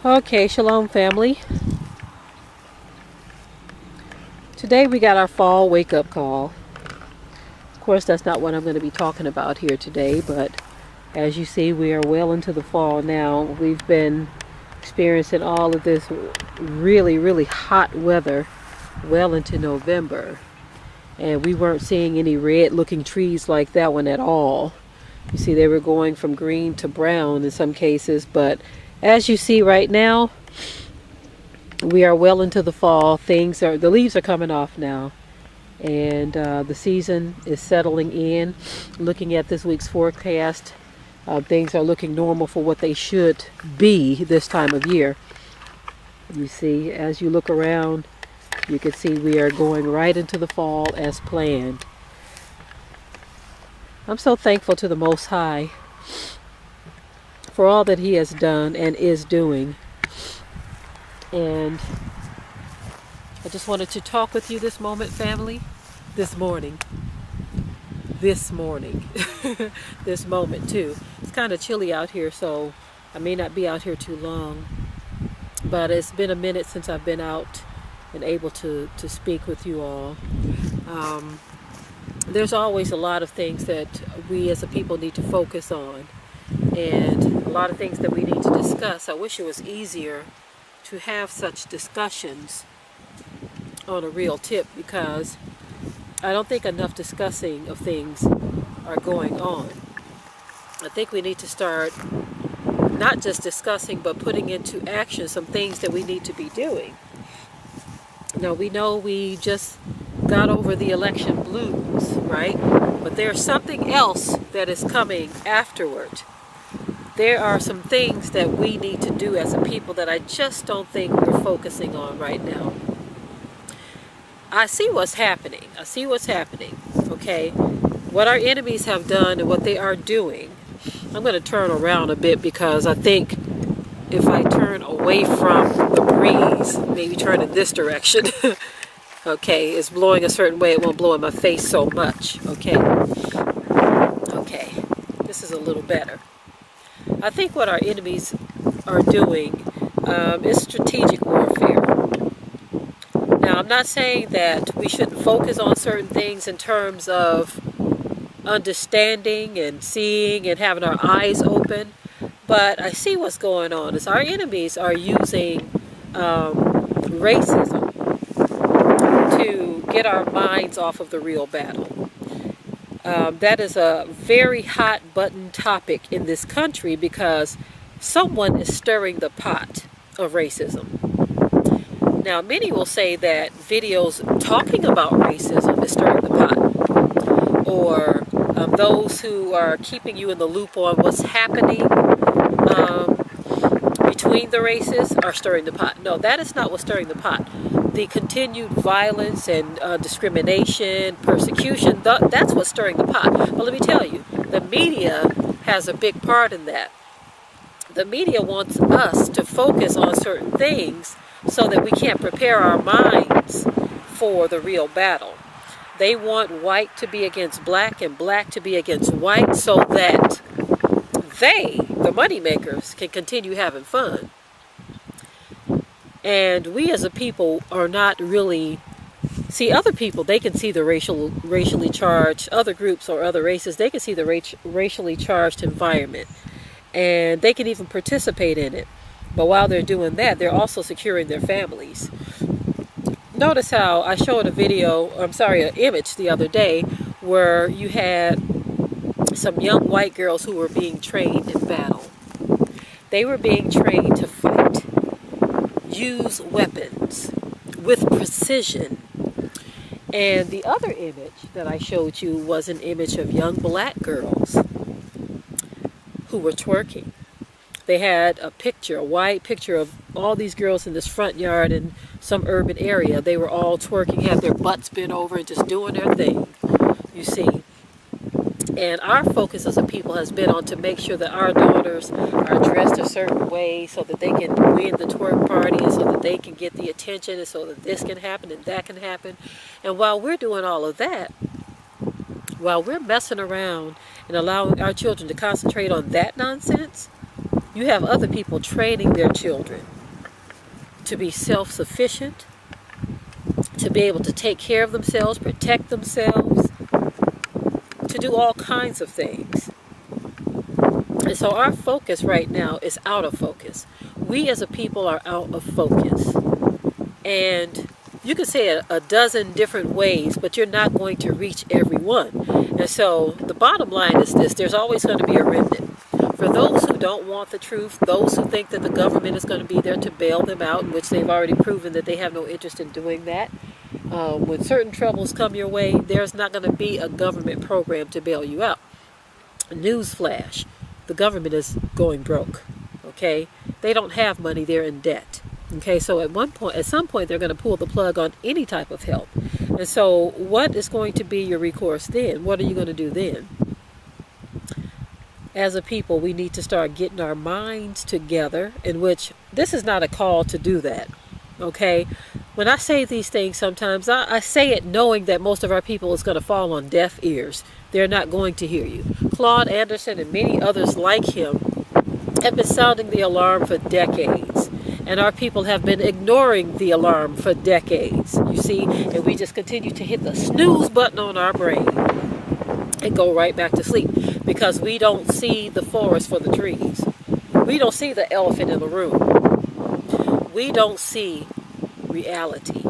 Okay, shalom family. Today we got our fall wake-up call. Of course, that's not what I'm going to be talking about here today, but as you see, we are well into the fall now. We've been experiencing all of this really hot weather well into November, and we weren't seeing any red-looking trees like that one at all. You see, they were going from green to brown in some cases, but as you see right now, we are well into the fall. The leaves are coming off now, and the season is settling in. Looking at this week's forecast, things are looking normal for what they should be this time of year. You see, as you look around, you can see we are going right into the fall as planned. I'm so thankful to the Most High for all that He has done and is doing. And I just wanted to talk with you this morning. This moment too. It's kind of chilly out here, so I may not be out here too long, but it's been a minute since I've been out and able to speak with you all. There's always a lot of things that we as a people need to focus on, and a lot of things that we need to discuss. I wish it was easier to have such discussions on a real tip, because I don't think enough discussing of things are going on. I think we need to start not just discussing, but putting into action some things that we need to be doing. Now, we know we just got over the election blues, right? But there's something else that is coming afterward. There are some things that we need to do as a people that I just don't think we're focusing on right now. I see what's happening. Okay? What our enemies have done and what they are doing. I'm going to turn around a bit, because I think if I turn away from the breeze, maybe turn in this direction, okay, it's blowing a certain way, it won't blow in my face so much, okay? Okay, this is a little better. I think what our enemies are doing is strategic warfare. Now, I'm not saying that we shouldn't focus on certain things in terms of understanding and seeing and having our eyes open, but I see what's going on is our enemies are using racism to get our minds off of the real battle. That is a very hot button topic in this country, because someone is stirring the pot of racism. Now, many will say that videos talking about racism is stirring the pot, or those who are keeping you in the loop on what's happening between the races are stirring the pot. No, that is not what's stirring the pot. The continued violence and discrimination, persecution, that's what's stirring the pot. But let me tell you, the media has a big part in that. The media wants us to focus on certain things so that we can't prepare our minds for the real battle. They want white to be against black and black to be against white, so that they, the moneymakers, can continue having fun. And we as a people are not really... See, other people, they can see the racially charged, other groups or other races, they can see the racially charged environment. And they can even participate in it. But while they're doing that, they're also securing their families. Notice how I showed an image the other day where you had some young white girls who were being trained in battle. They were being trained to fight, use weapons with precision. And the other image that I showed you was an image of young black girls who were twerking. They had a white picture of all these girls in this front yard in some urban area. They were all twerking, had their butts bent over and just doing their thing, you see. And our focus as a people has been on to make sure that our daughters are dressed a certain way so that they can win the twerk party, and so that they can get the attention, and so that this can happen and that can happen. And while we're doing all of that, while we're messing around and allowing our children to concentrate on that nonsense, you have other people training their children to be self-sufficient, to be able to take care of themselves, protect themselves, to do all kinds of things. And so our focus right now is out of focus. We as a people are out of focus. And you can say it a dozen different ways, but you're not going to reach everyone. And so the bottom line is this: there's always going to be a remnant. For those who don't want the truth, those who think that the government is going to be there to bail them out, which they've already proven that they have no interest in doing that. When certain troubles come your way, there's not going to be a government program to bail you out. Newsflash: the government is going broke. Okay, they don't have money; they're in debt. Okay, so at some point, they're going to pull the plug on any type of help. And so, what is going to be your recourse then? What are you going to do then? As a people, we need to start getting our minds together. In which this is not a call to do that. Okay, when I say these things, sometimes I say it knowing that most of our people is going to fall on deaf ears. They're not going to hear you. Claude Anderson and many others like him have been sounding the alarm for decades. And our people have been ignoring the alarm for decades, you see. And we just continue to hit the snooze button on our brain and go right back to sleep. Because we don't see the forest for the trees. We don't see the elephant in the room. We don't see reality.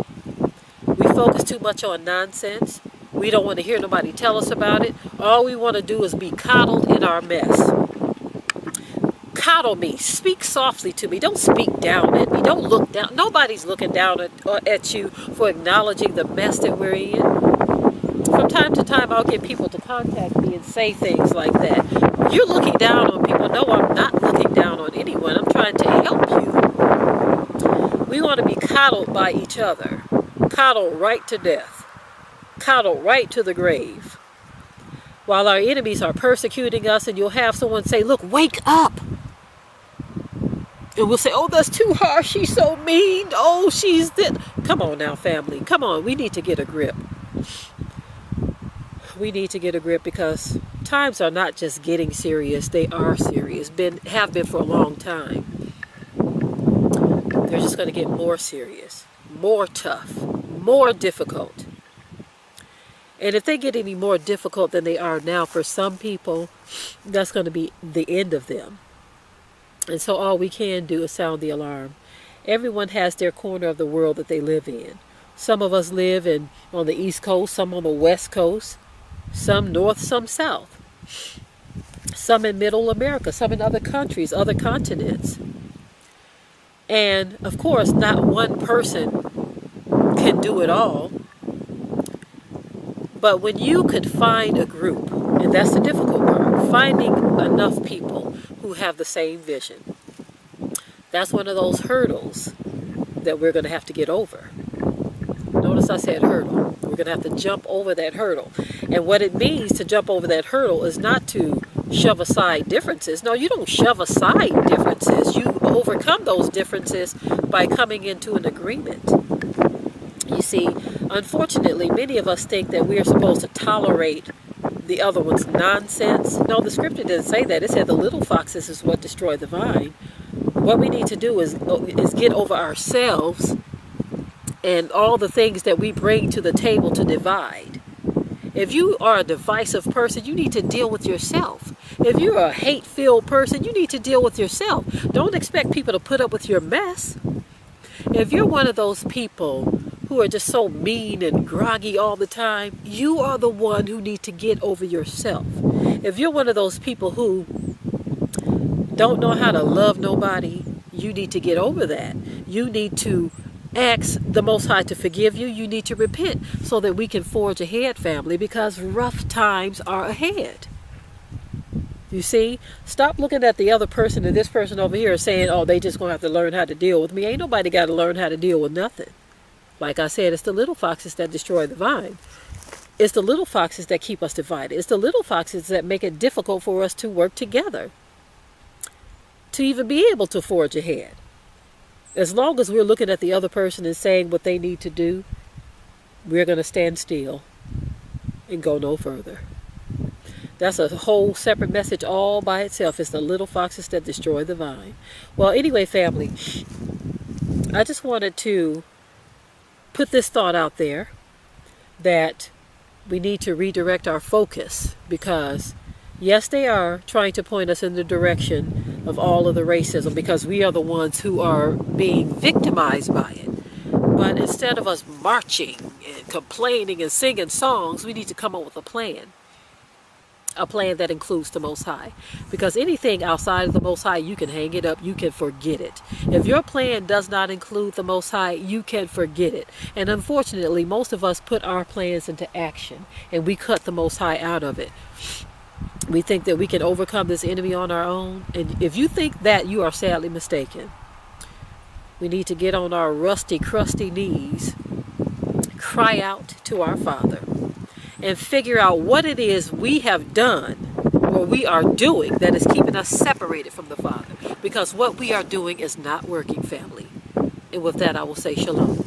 We focus too much on nonsense. We don't want to hear nobody tell us about it. All we want to do is be coddled in our mess. Coddle me. Speak softly to me. Don't speak down at me. Don't look down. Nobody's looking down at you for acknowledging the mess that we're in. From time to time, I'll get people to contact me and say things like that. You're looking down on people. No, I'm not looking down on anyone. I'm trying to help you. We want to be coddled by each other. Coddled right to death. Coddled right to the grave. While our enemies are persecuting us, and you'll have someone say, look, wake up. And we'll say, oh, that's too harsh. She's so mean. Oh, she's this. Come on now, family. Come on. We need to get a grip. We need to get a grip because times are not just getting serious. They are serious. Have been for a long time. They're just going to get more serious, more tough, more difficult. And if they get any more difficult than they are now for some people, that's going to be the end of them. And so all we can do is sound the alarm. Everyone has their corner of the world that they live in. Some of us live on the East Coast, some on the West Coast, some north, some south, some in Middle America, some in other countries, other continents. And of course, not one person can do it all. But when you could find a group, and that's the difficult part, finding enough people who have the same vision, that's one of those hurdles that we're going to have to get over. Notice I said hurdle. We're going to have to jump over that hurdle. And what it means to jump over that hurdle is not to shove aside differences. No, you don't shove aside differences. You overcome those differences by coming into an agreement. You see, unfortunately, many of us think that we are supposed to tolerate the other one's nonsense. No, the scripture didn't say that. It said the little foxes is what destroy the vine. What we need to do is get over ourselves and all the things that we bring to the table to divide. If you are a divisive person, you need to deal with yourself. If you're a hate-filled person, you need to deal with yourself. Don't expect people to put up with your mess. If you're one of those people who are just so mean and groggy all the time, you are the one who needs to get over yourself. If you're one of those people who don't know how to love nobody, you need to get over that. You need to ask the Most High to forgive you. You need to repent so that we can forge ahead, family, because rough times are ahead. You see, stop looking at the other person and this person over here saying, oh, they just going to have to learn how to deal with me. Ain't nobody got to learn how to deal with nothing. Like I said, it's the little foxes that destroy the vine. It's the little foxes that keep us divided. It's the little foxes that make it difficult for us to work together, to even be able to forge ahead. As long as we're looking at the other person and saying what they need to do, we're going to stand still and go no further. That's a whole separate message all by itself. It's the little foxes that destroy the vine. Well, anyway, family, I just wanted to put this thought out there that we need to redirect our focus, because yes, they are trying to point us in the direction of all of the racism, because we are the ones who are being victimized by it. But instead of us marching and complaining and singing songs, we need to come up with a plan that includes the Most High. Because anything outside of the Most High, you can hang it up, you can forget it. If your plan does not include the Most High, you can forget it. And unfortunately, most of us put our plans into action and we cut the Most High out of it. We think that we can overcome this enemy on our own. And if you think that, you are sadly mistaken. We need to get on our rusty, crusty knees, cry out to our Father, and figure out what it is we have done or we are doing that is keeping us separated from the Father. Because what we are doing is not working, family. And with that, I will say shalom.